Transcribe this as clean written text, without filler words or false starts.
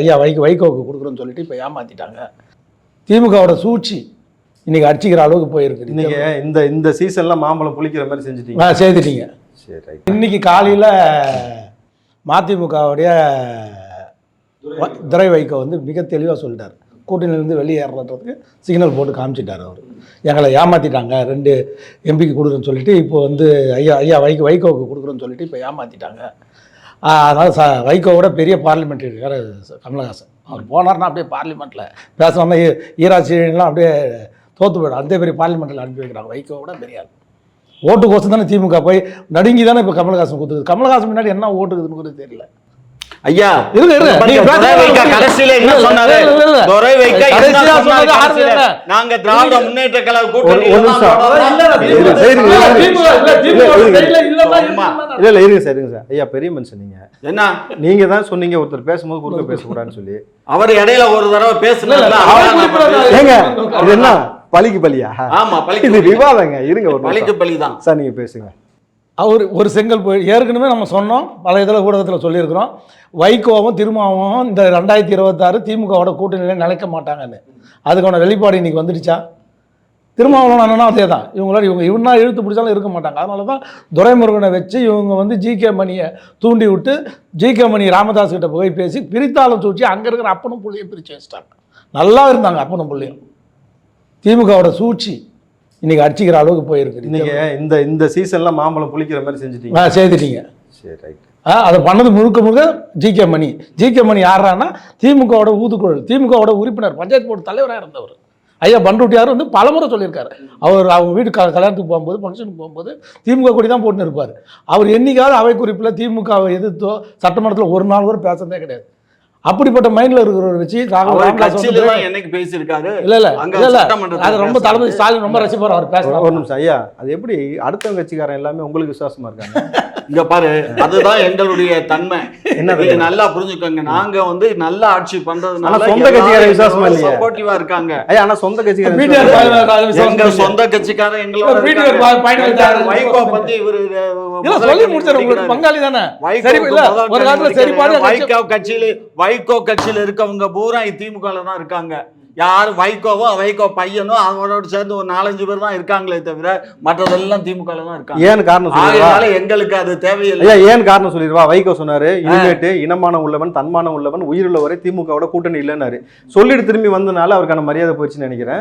ஐயா வைகோவுக்கு கொடுக்குறோன்னு சொல்லிட்டு இப்போ ஏமாற்றிட்டாங்க. திமுகவோட சூழ்ச்சி இன்னைக்கு அடிச்சுக்கிற அளவுக்கு போயிருக்கு. இன்னைக்கு இந்த சீசன்லாம் மாம்பழம் புளிக்கிற மாதிரி செஞ்சுட்டீங்க. செய்துட்டீங்க. சரி, ரைட். இன்னைக்கு காலையில் மதிமுகவுடைய துரை வைகோ வந்து மிக தெளிவாக சொல்லிட்டார். கூட்டணியிலேருந்து வெளியேறதுக்கு சிக்னல் போட்டு காமிச்சிட்டார். அவர் எங்களை ஏமாற்றிட்டாங்க, 2 எம்பிக்கு கொடுக்குறேன்னு சொல்லிட்டு இப்போ வந்து ஐயா வைகோவுக்கு கொடுக்குறோன்னு சொல்லிட்டு இப்போ ஏமாற்றிட்டாங்க. அதனால் வைகோவோட பெரிய பார்லிமெண்ட் இருக்கார் கமலஹாசன். அவர் போனார்னா அப்படியே பார்லிமெண்ட்டில் பேசணும்னா ஈராட்சியெலாம் அப்படியே தோற்று போய்டும். அந்த பெரிய பார்லிமெண்ட்டில் அனுப்பி வைக்கிறாங்க. வைகோவோட பெரியார் ஓட்டு கோசம் தானே திமுக போய் நடுங்கி தானே இப்போ கமலஹாசன் கொடுத்துது. கமலஹாசன் முன்னாடி என்ன ஓட்டுக்குதுன்னு கூட தெரியல. ஐயா நாங்க திராவிட முன்னேற்ற கழக கூட்டணி ஐயா பெரிய மனுஷன் நீங்க என்ன நீங்க தான் சொன்னீங்க ஒருத்தர் பேசும்போது குறுக்க பேசக்கூடாதுன்னு சொல்லி. அவர் இடையில ஒரு தடவை பேசுனாங்க. என்ன பலிக்கு பலியா? ஆமா, இது விவாதங்க. இருங்க, ஒரு பலிக்கு பலிதான் சார். நீங்க பேசுங்க. அவர் ஒரு செங்கல் போய் ஏற்கனவே நம்ம சொன்னோம், பல இதில் ஊடகத்தில் சொல்லியிருக்கிறோம். வைகோவும் திருமாவும் இந்த 2026 திமுகவோட கூட்டணியில் நிலைக்க மாட்டாங்கன்னு. அதுக்கான வெளிப்பாடு இன்னைக்கு வந்துடுச்சா? திருமாவளவன் அண்ணனும் அதே தான். இவங்களோட இவனா இழுத்து பிடிச்சாலும் இருக்க மாட்டாங்க. அதனால தான் துரைமுருகனை வச்சு இவங்க வந்து ஜிகே மணியை தூண்டி விட்டு ஜிகே மணி ராமதாஸ் கிட்ட போய் பேசி பிரித்தாலும் சூழ்ச்சி அங்கே இருக்கிற அப்பனும் புள்ளியும் பிரித்து வச்சுட்டாங்க. நல்லா இருந்தாங்க அப்பனும் புள்ளியும். திமுகவோட சூழ்ச்சி இன்னைக்கு அடிச்சுக்கிற அளவுக்கு போயிருக்கு. இன்னைக்கு இந்த சீசன்லாம் மாம்பழம் புளிக்கிற மாதிரி செஞ்சுட்டீங்க. செய்துட்டீங்க. சரி, ரைட். அதை பண்ணது முழுக்க ஜிகே மணி யாரான்னா திமுகவோட ஊதுக்குழல், திமுகவோட உறுப்பினர், பஞ்சாயத்து போர்டு தலைவராக இருந்தவர். ஐயா பண்ருட்டியார் வந்து பலமுறை சொல்லியிருக்காரு. அவங்க வீட்டு கல்யாணத்துக்கு போகும்போது ஃபங்க்ஷனுக்கு போகும்போது திமுக கொடி தான் போட்டுன்னு இருப்பார். அவர் என்னைக்காவது அவை குறிப்பில் திமுகவை எதிர்த்தோ சட்டமன்றத்தில் ஒரு நாள் கூட பேசுறதே கிடையாது. அப்படிப்பட்ட மைண்ட்ல இருக்கிறவரை வச்சு என்னைக்கு பேசியிருக்காரு. இல்ல அது ரொம்ப தளபதி ஸ்டாலின் ரொம்ப ரசிப்பார் அவர் பேசுறாரு. ஒரு நிமிஷம் ஐயா, அது எப்படி அடுத்த கட்சிக்காரன் எல்லாமே உங்களுக்கு விசுவாசமா இருக்காங்க? இங்க பாரு, அதுதான் எங்களுடைய தன்மை. என்ன நல்லா புரிஞ்சுக்கோங்க. நாங்க வந்து நல்ல ஆட்சி பண்றதுனால சொந்த கட்சிக்காரன் விசுவாசமா இல்லையா? சப்போர்ட்டிவா இருக்காங்க. ஐயா, ஆனா சொந்த கட்சிக்காரன் எங்க சொந்த கட்சிக்காரன் எங்களோட வைகோ பத்தி இவரு சொல்லி முடிச்சாரு. பங்காளி தானே. வைகோ கட்சியில இருக்கவங்க பூரா திமுக தான் இருக்காங்க. யாரு வைகோ பையனோ அவரோட சேர்ந்து ஒரு 4-5 பேர் தான் இருக்காங்களே தவிர மற்றதெல்லாம் திமுக தான் இருக்காங்க. ஏன் காரணம் சொல்லுவா? எங்களுக்கு அது தேவையில்லை. ஏன் காரணம் சொல்லிடுவா? வைகோ சொன்னாரு, இனிமேட்டு இனமானம் உள்ளவன் தன்மானம் உள்ளவன் உயிருள்ளவரை திமுகவோட கூட்டணி இல்லைன்னாரு. சொல்லிட்டு திரும்பி வந்தனால அவருக்கான மரியாதை போயிடுச்சுன்னு நினைக்கிறேன்.